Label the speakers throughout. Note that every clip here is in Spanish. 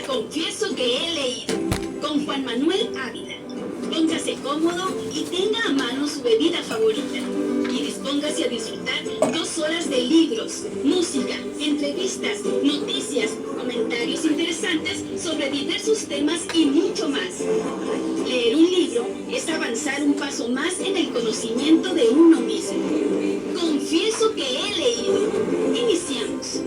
Speaker 1: Confieso que he leído, con Juan Manuel Ávila. Póngase cómodo y tenga a mano su bebida favorita. Y dispóngase a disfrutar 2 horas de libros, música, entrevistas, noticias, comentarios interesantes sobre diversos temas y mucho más. Leer un libro es avanzar un paso más en el conocimiento de uno mismo. Confieso que he leído. Iniciamos.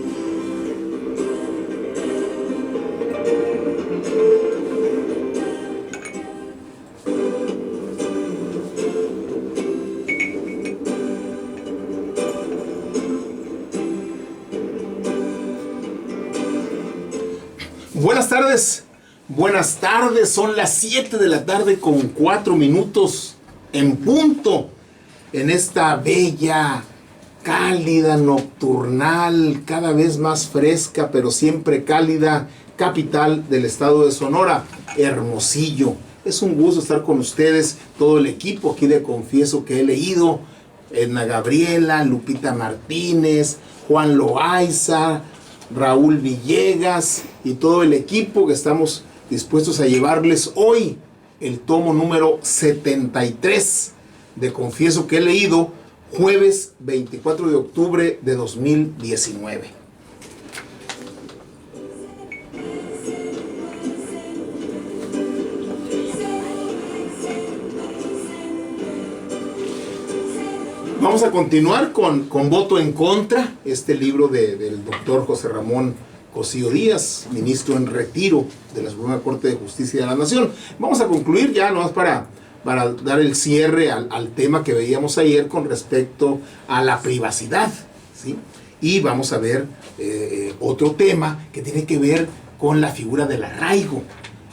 Speaker 2: Buenas tardes, son las 7 de la tarde con 4 minutos en punto, en esta bella, cálida, nocturnal, cada vez más fresca, pero siempre cálida, capital del estado de Sonora, Hermosillo. Es un gusto estar con ustedes, todo el equipo aquí de Confieso que he leído, Edna Gabriela, Lupita Martínez, Juan Loaiza, Raúl Villegas y todo el equipo que estamos dispuestos a llevarles hoy el tomo número 73 de Confieso que he leído, jueves 24 de octubre de 2019. Vamos a continuar con Voto en Contra, este libro del doctor José Ramón Cosío Díaz, ministro en retiro de la Suprema Corte de Justicia de la Nación. Vamos a concluir ya, nomás para dar el cierre al tema que veíamos ayer con respecto a la privacidad, ¿sí? Y vamos a ver otro tema que tiene que ver con la figura del arraigo,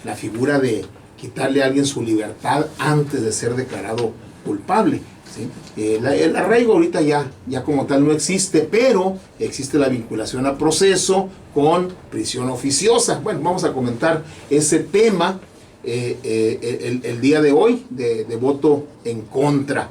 Speaker 2: la figura de quitarle a alguien su libertad antes de ser declarado culpable. ¿Sí? El arraigo ahorita ya como tal no existe, pero existe la vinculación a proceso con prisión oficiosa. Bueno, vamos a comentar ese tema el día de hoy de voto en contra.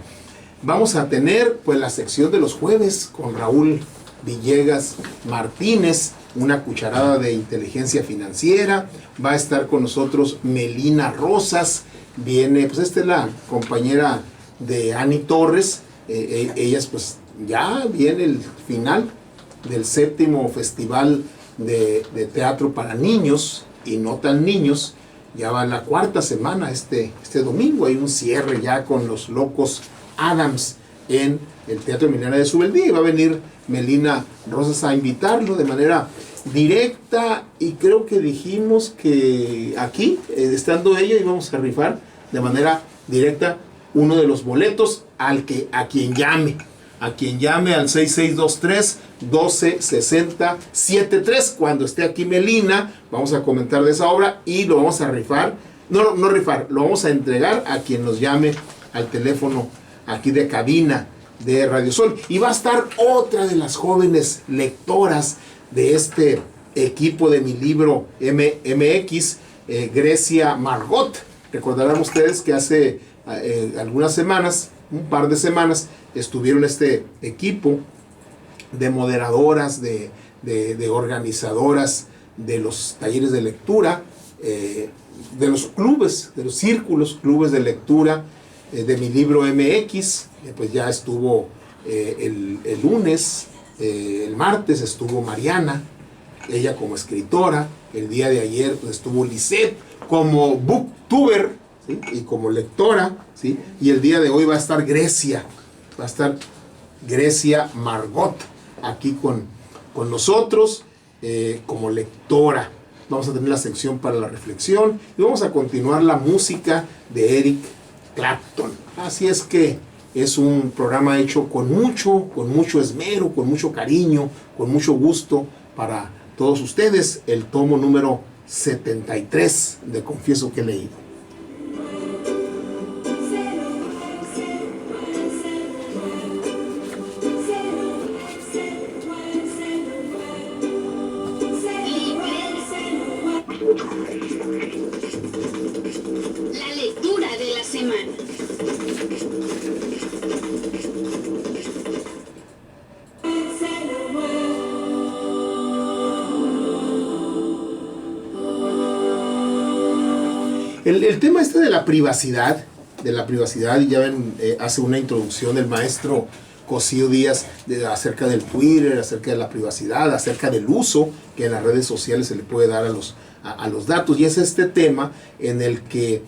Speaker 2: Vamos a tener pues la sección de los jueves con Raúl Villegas Martínez, una cucharada de inteligencia financiera. Va a estar con nosotros Melina Rosas, viene, pues esta es la compañera de Ani Torres. Ellas pues ya viene el final del 7º festival de teatro para niños y no tan niños. Ya va la 4ª semana, este domingo hay un cierre ya con los Locos Adams en el Teatro Emiliana de Subeldía, y va a venir Melina Rosas a invitarlo de manera directa, y creo que dijimos que aquí, estando ella, íbamos a rifar de manera directa uno de los boletos a quien llame al 6623-1260-73. Cuando esté aquí Melina, vamos a comentar de esa obra y lo vamos a rifar, no rifar, lo vamos a entregar a quien nos llame al teléfono aquí de cabina de Radio Sol. Y va a estar otra de las jóvenes lectoras de este equipo de mi libro MX, Grecia Margot. Recordarán ustedes que hace algunas semanas, un par de semanas, estuvieron este equipo de moderadoras, de organizadoras de los talleres de lectura, de los clubes, de los clubes de lectura de mi libro MX. Pues ya estuvo el lunes, el martes estuvo Mariana, ella como escritora. El día de ayer pues, estuvo Lisette como booktuber, ¿sí? Y como lectora, ¿sí? Y el día de hoy va a estar Grecia Margot aquí con nosotros como lectora. Vamos a tener la sección para la reflexión y vamos a continuar la música de Eric Clapton. Así es que es un programa hecho con mucho esmero, con mucho cariño, con mucho gusto para todos ustedes. El tomo número 73 de Confieso que he leído.
Speaker 1: La lectura de la semana.
Speaker 2: El tema este de la privacidad, y ya ven, hace una introducción el maestro Cosío Díaz acerca del Twitter, acerca de la privacidad, acerca del uso que en las redes sociales se le puede dar a los datos. Y es este tema en el que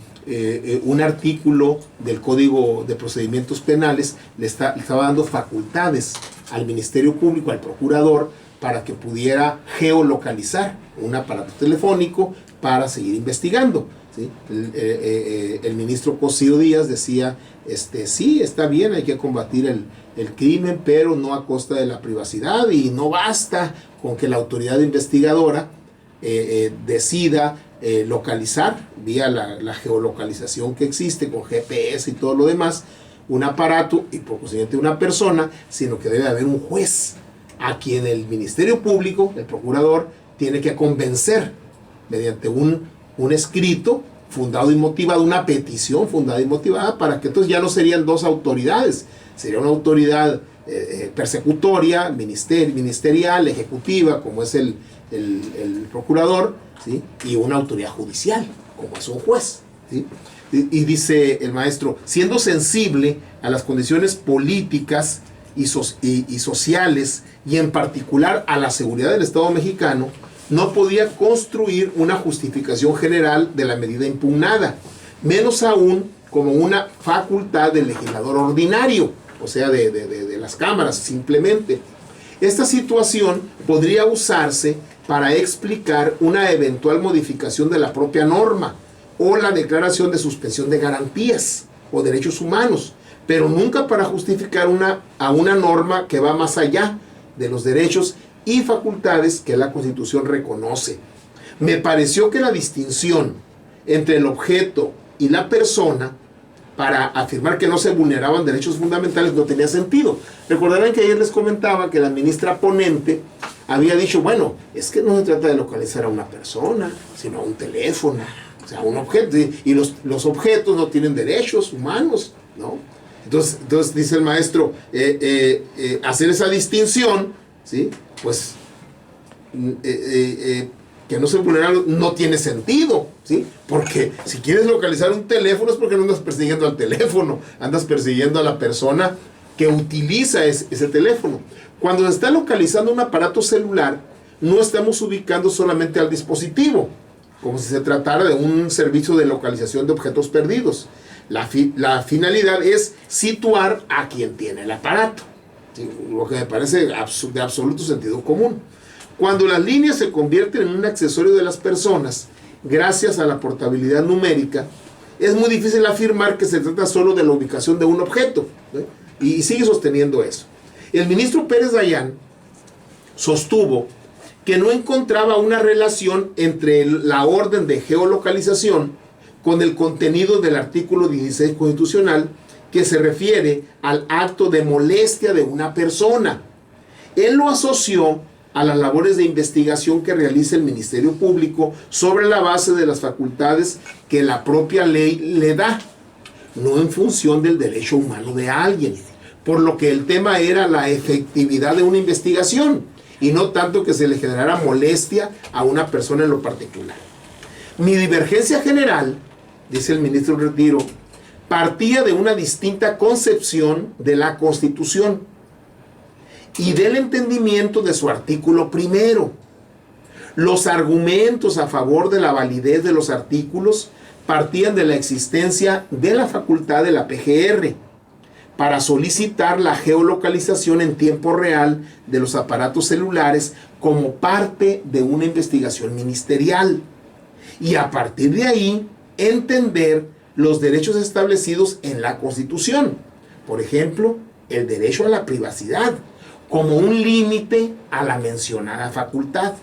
Speaker 2: un artículo del Código de Procedimientos Penales le estaba dando facultades al Ministerio Público, al procurador, para que pudiera geolocalizar un aparato telefónico para seguir investigando, ¿sí? El ministro Cosío Díaz decía, sí, está bien, hay que combatir el crimen, pero no a costa de la privacidad, y no basta con que la autoridad investigadora decida localizar vía la geolocalización que existe con GPS y todo lo demás, un aparato y por consiguiente una persona, sino que debe haber un juez a quien el Ministerio Público, el procurador, tiene que convencer mediante un escrito fundado y motivado, una petición fundada y motivada, para que entonces ya no serían dos autoridades, sería una autoridad persecutoria, ministerial, ejecutiva, como es el procurador, ¿sí? Y una autoridad judicial, como es un juez, ¿sí? Y dice el maestro, siendo sensible a las condiciones políticas y sociales, y en particular a la seguridad del Estado mexicano, no podía construir una justificación general de la medida impugnada, menos aún como una facultad del legislador ordinario, o sea, de las cámaras simplemente. Esta situación podría usarse para explicar una eventual modificación de la propia norma o la declaración de suspensión de garantías o derechos humanos, pero nunca para justificar a una norma que va más allá de los derechos y facultades que la Constitución reconoce. Me pareció que la distinción entre el objeto y la persona para afirmar que no se vulneraban derechos fundamentales no tenía sentido. Recordarán que ayer les comentaba que la ministra ponente había dicho, bueno, es que no se trata de localizar a una persona, sino a un teléfono, o sea, a un objeto, y los objetos no tienen derechos humanos, ¿no? Entonces dice el maestro, hacer esa distinción, ¿sí? Pues que no se vulneran no tiene sentido, ¿sí? Porque si quieres localizar un teléfono es porque no andas persiguiendo al teléfono, andas persiguiendo a la persona que utiliza ese teléfono. Cuando se está localizando un aparato celular, no estamos ubicando solamente al dispositivo, como si se tratara de un servicio de localización de objetos perdidos. La finalidad es situar a quien tiene el aparato, ¿sí? Lo que me parece de absoluto sentido común. Cuando las líneas se convierten en un accesorio de las personas, gracias a la portabilidad numérica, es muy difícil afirmar que se trata solo de la ubicación de un objeto, ¿sí? Y sigue sosteniendo eso. El ministro Pérez Dayán sostuvo que no encontraba una relación entre la orden de geolocalización con el contenido del artículo 16 constitucional, que se refiere al acto de molestia de una persona. Él lo asoció a las labores de investigación que realiza el Ministerio Público sobre la base de las facultades que la propia ley le da, no en función del derecho humano de alguien, por lo que el tema era la efectividad de una investigación y no tanto que se le generara molestia a una persona en lo particular. Mi divergencia general, dice el ministro en retiro, partía de una distinta concepción de la Constitución y del entendimiento de su artículo primero. Los argumentos a favor de la validez de los artículos partían de la existencia de la facultad de la PGR para solicitar la geolocalización en tiempo real de los aparatos celulares como parte de una investigación ministerial, y a partir de ahí entender los derechos establecidos en la Constitución, por ejemplo, el derecho a la privacidad, como un límite a la mencionada facultad.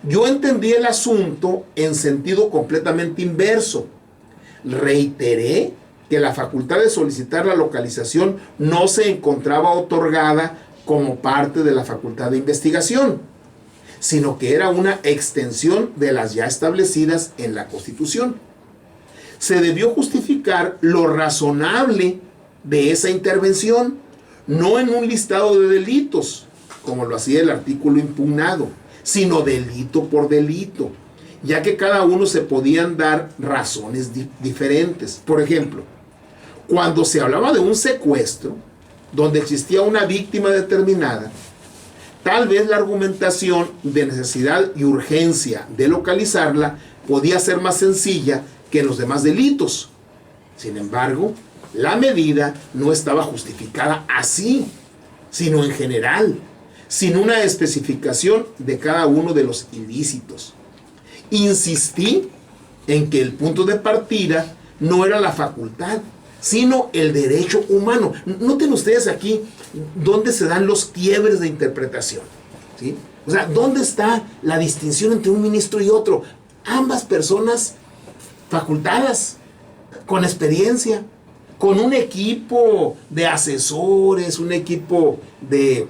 Speaker 2: Yo entendí el asunto en sentido completamente inverso. Reiteré que la facultad de solicitar la localización no se encontraba otorgada como parte de la facultad de investigación, sino que era una extensión de las ya establecidas en la Constitución. Se debió justificar lo razonable de esa intervención, no en un listado de delitos, como lo hacía el artículo impugnado, sino delito por delito. ya que cada uno se podían dar razones diferentes. Por ejemplo, cuando se hablaba de un secuestro, donde existía una víctima determinada, tal vez la argumentación de necesidad y urgencia de localizarla podía ser más sencilla que en los demás delitos. Sin embargo, la medida no estaba justificada así, sino en general, sin una especificación de cada uno de los ilícitos. Insistí en que el punto de partida no era la facultad, sino el derecho humano. Noten ustedes aquí dónde se dan los quiebres de interpretación, ¿sí? O sea, ¿dónde está la distinción entre un ministro y otro? Ambas personas facultadas, con experiencia, con un equipo de asesores, un equipo de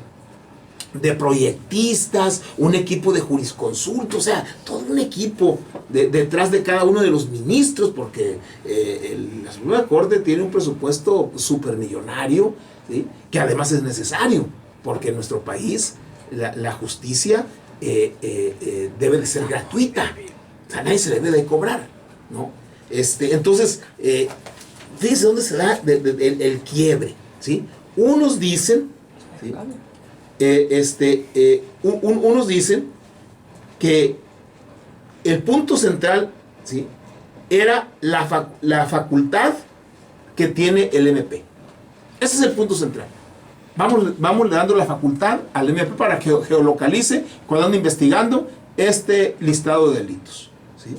Speaker 2: proyectistas, un equipo de jurisconsultos, o sea, todo un equipo detrás de cada uno de los ministros, porque la Suprema Corte tiene un presupuesto supermillonario, ¿sí? Que además es necesario, porque en nuestro país la justicia debe de ser gratuita, o sea, nadie se le debe de cobrar, ¿no? Entonces, fíjense dónde se da el quiebre, ¿sí? Unos dicen, ¿sí? Unos dicen que el punto central, ¿sí?, era la facultad que tiene el MP. Ese es el punto central. Vamos dando la facultad al MP para que geolocalice cuando anda investigando este listado de delitos, ¿sí?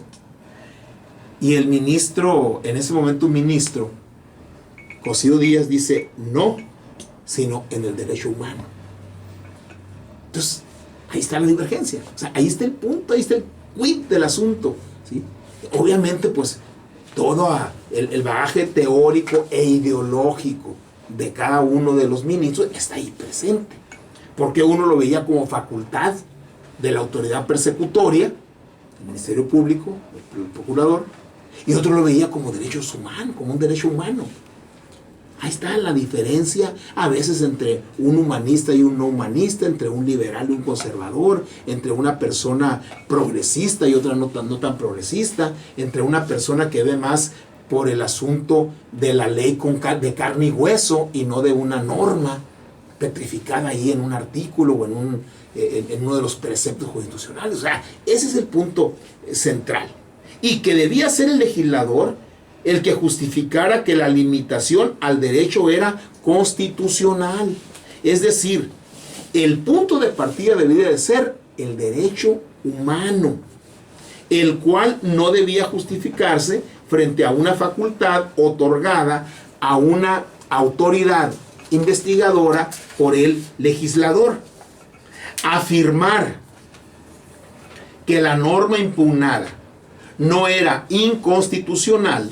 Speaker 2: Y el ministro, en ese momento un ministro, Cosío Díaz, dice no, sino en el derecho humano. Entonces, ahí está la divergencia. O sea, ahí está el punto, ahí está el quid del asunto, ¿sí? Obviamente, pues, todo el bagaje teórico e ideológico de cada uno de los ministros está ahí presente. Porque uno lo veía como facultad de la autoridad persecutoria, el Ministerio Público, el procurador, y otro lo veía como derechos humanos, como un derecho humano. Ahí está la diferencia a veces entre un humanista y un no humanista, entre un liberal y un conservador, entre una persona progresista y otra no tan progresista, entre una persona que ve más por el asunto de la ley de carne y hueso y no de una norma petrificada ahí en un artículo o en uno de los preceptos constitucionales. O sea, ese es el punto central. Y que debía ser el legislador el que justificara que la limitación al derecho era constitucional. Es decir, el punto de partida debía de ser el derecho humano, el cual no debía justificarse frente a una facultad otorgada a una autoridad investigadora por el legislador. Afirmar que la norma impugnada no era inconstitucional,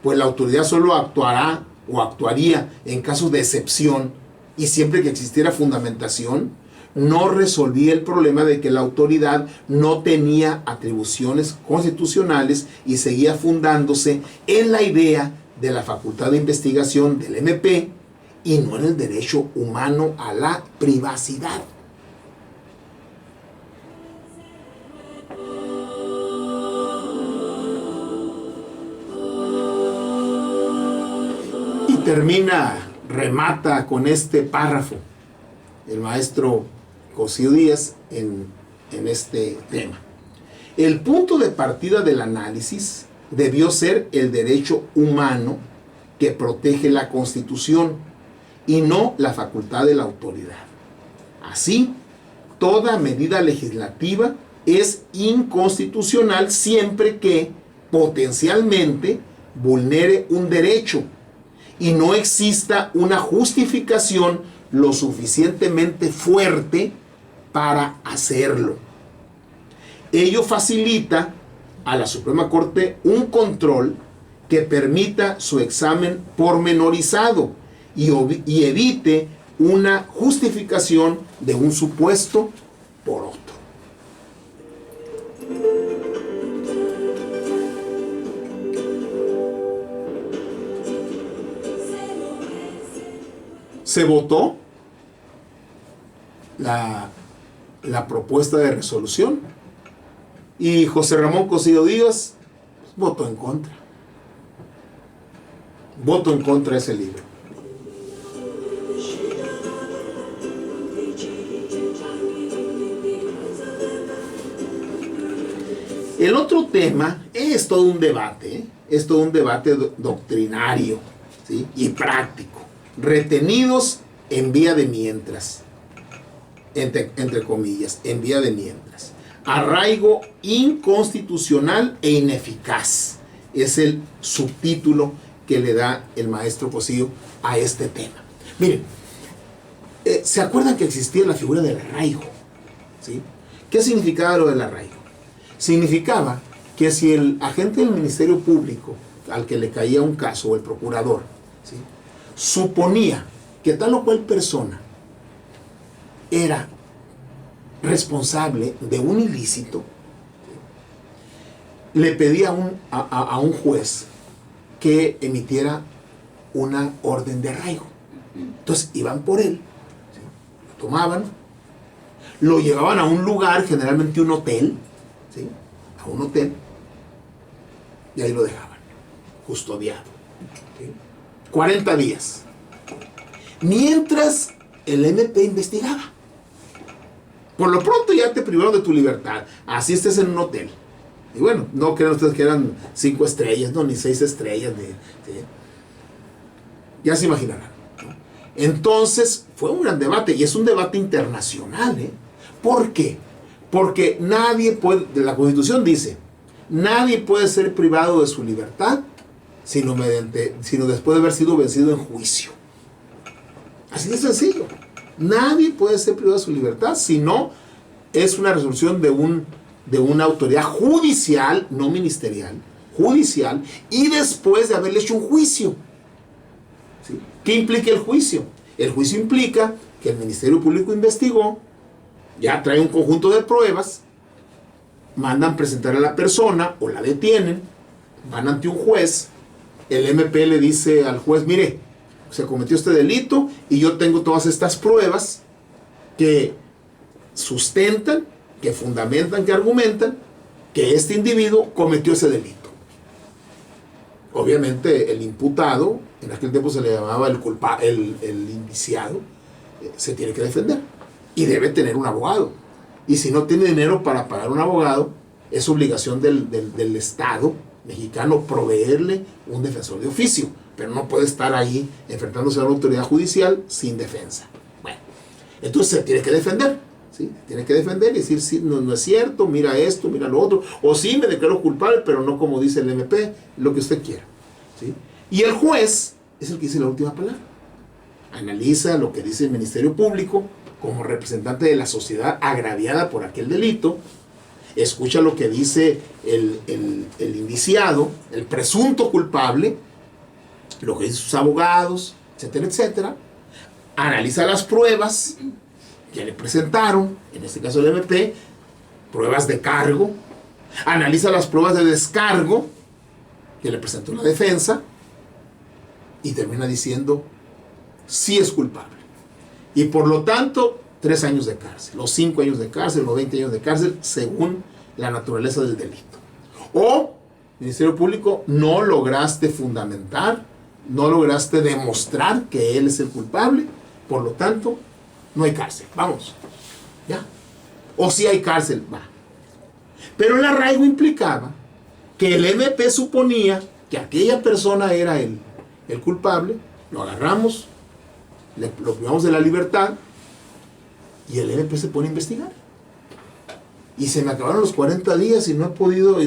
Speaker 2: pues la autoridad solo actuará o actuaría en casos de excepción y siempre que existiera fundamentación, no resolvía el problema de que la autoridad no tenía atribuciones constitucionales y seguía fundándose en la idea de la facultad de investigación del MP y no en el derecho humano a la privacidad. Remata con este párrafo el maestro Cosío Díaz en este tema. El punto de partida del análisis debió ser el derecho humano que protege la Constitución y no la facultad de la autoridad. Así, toda medida legislativa es inconstitucional siempre que potencialmente vulnere un derecho y no exista una justificación lo suficientemente fuerte para hacerlo. Ello facilita a la Suprema Corte un control que permita su examen pormenorizado y evite una justificación de un supuesto por otro. Se votó la propuesta de resolución Y José Ramón Cosío Díaz votó en contra. Voto en contra de ese libro. El otro tema es todo un debate, ¿eh? Es todo un debate doctrinario, ¿sí? Y práctico. Retenidos en vía de mientras, entre comillas, en vía de mientras. Arraigo inconstitucional e ineficaz. Es el subtítulo que le da el maestro Cosío a este tema. Miren, ¿se acuerdan que existía la figura del arraigo? ¿Sí? ¿Qué significaba lo del arraigo? Significaba que si el agente del Ministerio Público al que le caía un caso, o el procurador, ¿sí?, suponía que tal o cual persona era responsable de un ilícito, le pedía a un juez que emitiera una orden de arraigo. Entonces iban por él, ¿sí?, lo tomaban, lo llevaban a un lugar, generalmente un hotel, ¿sí?, a un hotel, y ahí lo dejaban, custodiado, ¿sí?, 40 días. Mientras el MP investigaba. Por lo pronto ya te privaron de tu libertad, así estés en un hotel. Y bueno, no crean ustedes que eran 5 estrellas, no, ni 6 estrellas, ¿sí? Ya se imaginarán, ¿no? Entonces, fue un gran debate, y es un debate internacional, ¿eh? ¿Por qué? Porque nadie puede, la Constitución dice, nadie puede ser privado de su libertad sino después de haber sido vencido en juicio. Así de sencillo. Nadie puede ser privado de su libertad si no es una resolución de una autoridad judicial, no ministerial, judicial, y después de haberle hecho un juicio. ¿Sí? ¿Qué implica el juicio? El juicio implica que el Ministerio Público investigó, ya trae un conjunto de pruebas, mandan presentar a la persona o la detienen, van ante un juez, el MP le dice al juez, mire, se cometió este delito y yo tengo todas estas pruebas que sustentan, que fundamentan, que argumentan que este individuo cometió ese delito. Obviamente el imputado, en aquel tiempo se le llamaba el indiciado, se tiene que defender y debe tener un abogado. Y si no tiene dinero para pagar un abogado, es obligación del Estado mexicano proveerle un defensor de oficio, pero no puede estar ahí enfrentándose a una autoridad judicial sin defensa. Bueno, entonces se tiene que defender, ¿sí? Tiene que defender y decir, sí, no es cierto, mira esto, mira lo otro, o sí, me declaro culpable, pero no como dice el MP, lo que usted quiera, ¿sí? Y el juez es el que dice la última palabra. Analiza lo que dice el Ministerio Público como representante de la sociedad agraviada por aquel delito, escucha lo que dice el indiciado, el presunto culpable, lo que dicen sus abogados, etcétera, etcétera, analiza las pruebas que le presentaron, en este caso el MP, pruebas de cargo, analiza las pruebas de descargo que le presentó la defensa y termina diciendo sí es culpable. Y por lo tanto, 3 años de cárcel, los 5 años de cárcel, los 20 años de cárcel, según la naturaleza del delito. O, Ministerio Público, no lograste fundamentar, no lograste demostrar que él es el culpable, por lo tanto, no hay cárcel, vamos, ¿ya? O si hay cárcel, va. Pero el arraigo implicaba que el MP suponía que aquella persona era el culpable, lo agarramos, lo privamos de la libertad, y el MP se pone a investigar. Y se me acabaron los 40 días y no ha podido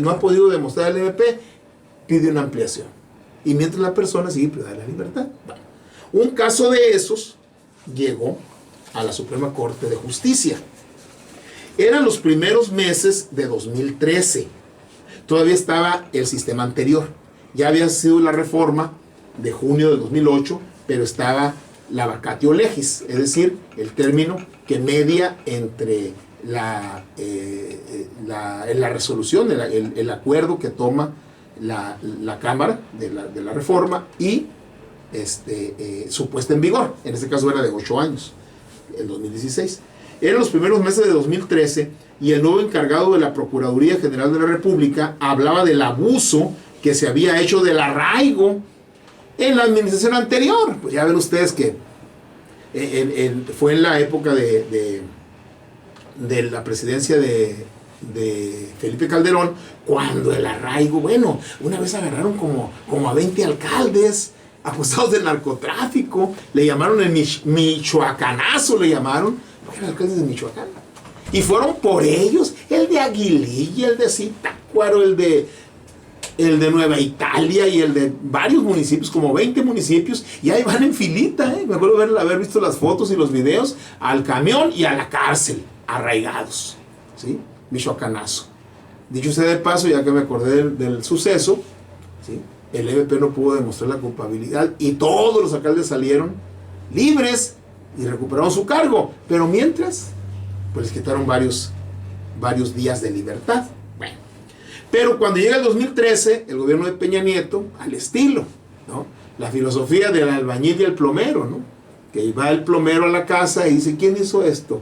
Speaker 2: demostrar el MP, pide una ampliación. Y mientras la persona sigue privada de la libertad. Bueno, un caso de esos llegó a la Suprema Corte de Justicia. Eran los primeros meses de 2013. Todavía estaba el sistema anterior. Ya había sido la reforma de junio de 2008, pero estaba la vacatio legis, es decir, el término que media entre la resolución, el acuerdo que toma la Cámara de la reforma y su puesta en vigor. En este caso era de 8 años, en 2016. Eran los primeros meses de 2013 y el nuevo encargado de la Procuraduría General de la República hablaba del abuso que se había hecho del arraigo en la administración anterior. Pues ya ven ustedes que fue en la época de la presidencia de Felipe Calderón, cuando el arraigo, bueno, una vez agarraron como a 20 alcaldes acusados de narcotráfico, le llamaron el Michoacanazo, le llamaron, porque eran alcaldes de Michoacán, y fueron por ellos, el de Aguililla, el de Zitácuaro, el de Nueva Italia y el de varios municipios, como 20 municipios, y ahí van en filita, me acuerdo haber visto las fotos y los videos, al camión y a la cárcel, arraigados, ¿sí? Michoacanazo. Dicho sea de paso, ya que me acordé del suceso, ¿sí?, el MP no pudo demostrar la culpabilidad y todos los alcaldes salieron libres y recuperaron su cargo, pero mientras, pues les quitaron varios días de libertad. Bueno, pero cuando llega el 2013, el gobierno de Peña Nieto, al estilo, ¿no?, la filosofía del albañil y el plomero, ¿no?, que va el plomero a la casa y dice, ¿quién hizo esto?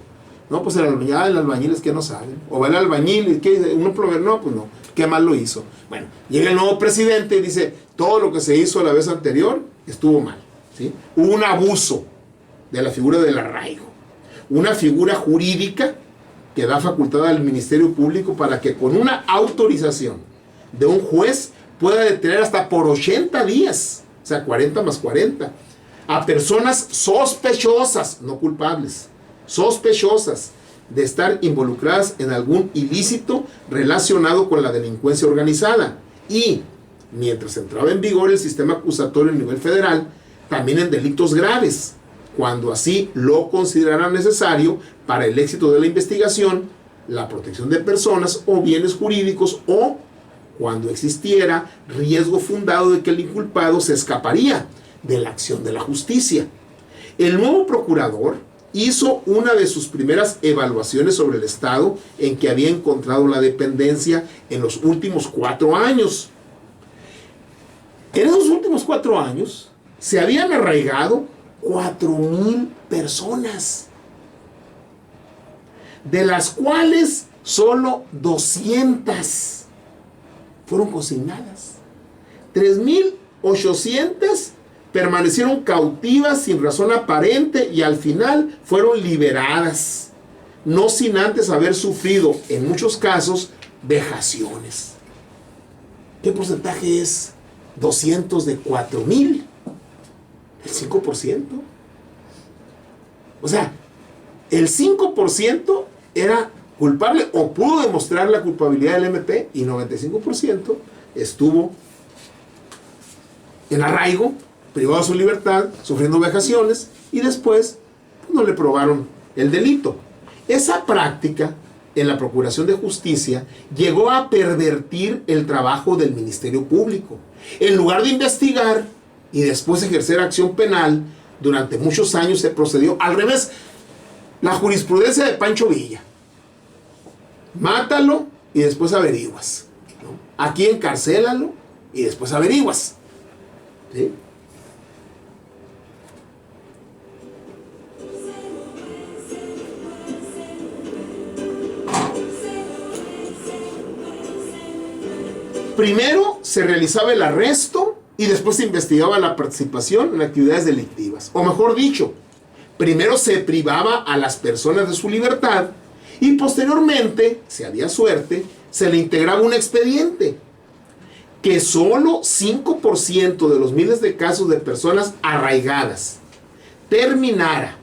Speaker 2: No, pues el albañil es que no saben. O va el albañil, ¿qué? ¿Un plomero? No, pues no. ¿Qué mal lo hizo? Bueno, llega el nuevo presidente y dice, todo lo que se hizo la vez anterior estuvo mal, ¿sí? Hubo un abuso de la figura del arraigo. Una figura jurídica que da facultad al Ministerio Público para que con una autorización de un juez pueda detener hasta por 80 días, o sea, 40 más 40, a personas sospechosas, no culpables, sospechosas de estar involucradas en algún ilícito relacionado con la delincuencia organizada, y mientras entraba en vigor el sistema acusatorio a nivel federal, también en delitos graves, cuando así lo considerara necesario para el éxito de la investigación, la protección de personas o bienes jurídicos, o cuando existiera riesgo fundado de que el inculpado se escaparía de la acción de la justicia. El nuevo procurador hizo una de sus primeras evaluaciones sobre el estado en que había encontrado la dependencia en los últimos 4 años. En esos últimos 4 años se habían arraigado 4,000 personas, de las cuales solo 200 fueron consignadas. 3,800 permanecieron cautivas sin razón aparente y al final fueron liberadas, no sin antes haber sufrido, en muchos casos, vejaciones. ¿Qué porcentaje es 200 de 4,000? El 5%. O sea, el 5% era culpable o pudo demostrar la culpabilidad del MP, y 95% estuvo en arraigo, privado de su libertad, sufriendo vejaciones, y después pues, no le probaron el delito. Esa práctica en la Procuración de Justicia llegó a pervertir el trabajo del Ministerio Público. En lugar de investigar y después ejercer acción penal, durante muchos años se procedió al revés. La jurisprudencia de Pancho Villa: mátalo y después averiguas, ¿no? Aquí encarcélalo y después averiguas, ¿sí? Primero se realizaba el arresto y después se investigaba la participación en actividades delictivas. O mejor dicho, primero se privaba a las personas de su libertad y posteriormente, si había suerte, se le integraba un expediente. Que solo 5% de los miles de casos de personas arraigadas terminara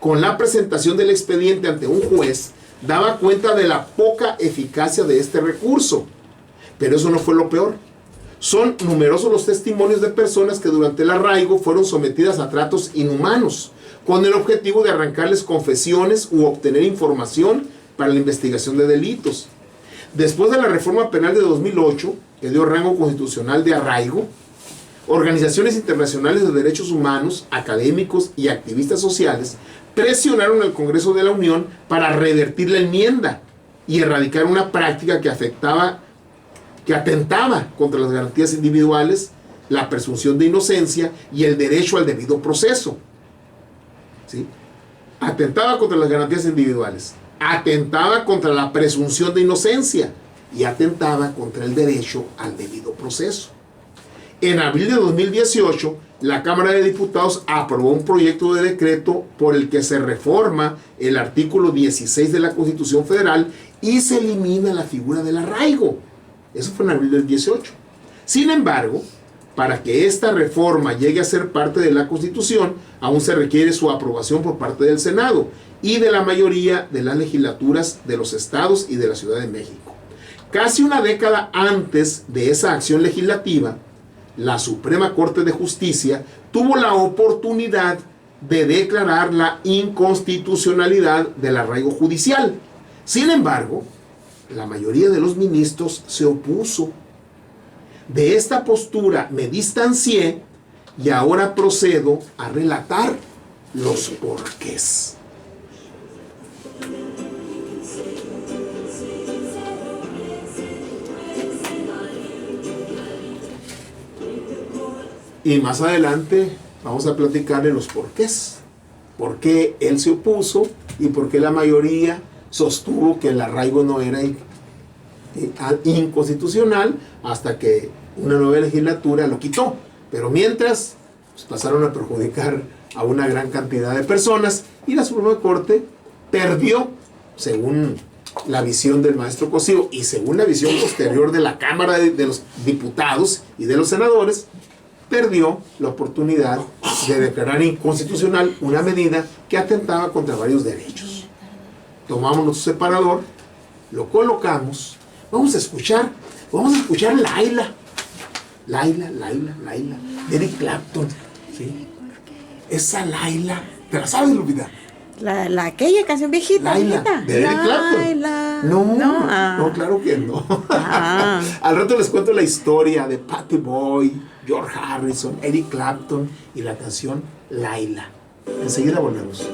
Speaker 2: con la presentación del expediente ante un juez daba cuenta de la poca eficacia de este recurso. Pero eso no fue lo peor. Son numerosos los testimonios de personas que durante el arraigo fueron sometidas a tratos inhumanos, con el objetivo de arrancarles confesiones u obtener información para la investigación de delitos. Después de la reforma penal de 2008, que dio rango constitucional de arraigo, organizaciones internacionales de derechos humanos, académicos y activistas sociales presionaron al Congreso de la Unión para revertir la enmienda y erradicar una práctica que atentaba contra las garantías individuales, la presunción de inocencia y el derecho al debido proceso, ¿sí? atentaba contra las garantías individuales, atentaba contra la presunción de inocencia y atentaba contra el derecho al debido proceso. En abril de 2018, la Cámara de Diputados aprobó un proyecto de decreto por el que se reforma el artículo 16 de la Constitución Federal y se elimina la figura del arraigo. Eso fue en abril del 18. Sin embargo, para que esta reforma llegue a ser parte de la Constitución, aún se requiere su aprobación por parte del Senado y de la mayoría de las legislaturas de los estados y de la Ciudad de México. Casi una década antes de esa acción legislativa, la Suprema Corte de Justicia tuvo la oportunidad de declarar la inconstitucionalidad del arraigo judicial. Sin embargo, la mayoría de los ministros se opuso. De esta postura me distancié y ahora procedo a relatar los porqués. Y más adelante vamos a platicar de los porqués. Por qué él se opuso y por qué la mayoría sostuvo que el arraigo no era inconstitucional hasta que una nueva legislatura lo quitó. Pero mientras pues, pasaron a perjudicar a una gran cantidad de personas y la Suprema Corte perdió, según la visión del maestro Cosío y según la visión posterior de la Cámara de los Diputados y de los senadores, perdió la oportunidad de declarar inconstitucional una medida que atentaba contra varios derechos. Tomamos nuestro separador, lo colocamos, vamos a escuchar Laila, de Eric Clapton, ¿sí? Esa Laila, ¿te la sabes, Lupita?
Speaker 3: Aquella canción viejita.
Speaker 2: Laila, de Eric Clapton. No, claro que no. Al rato les cuento la historia de Patty Boy, George Harrison, Eric Clapton y la canción Laila. Enseguida volvemos.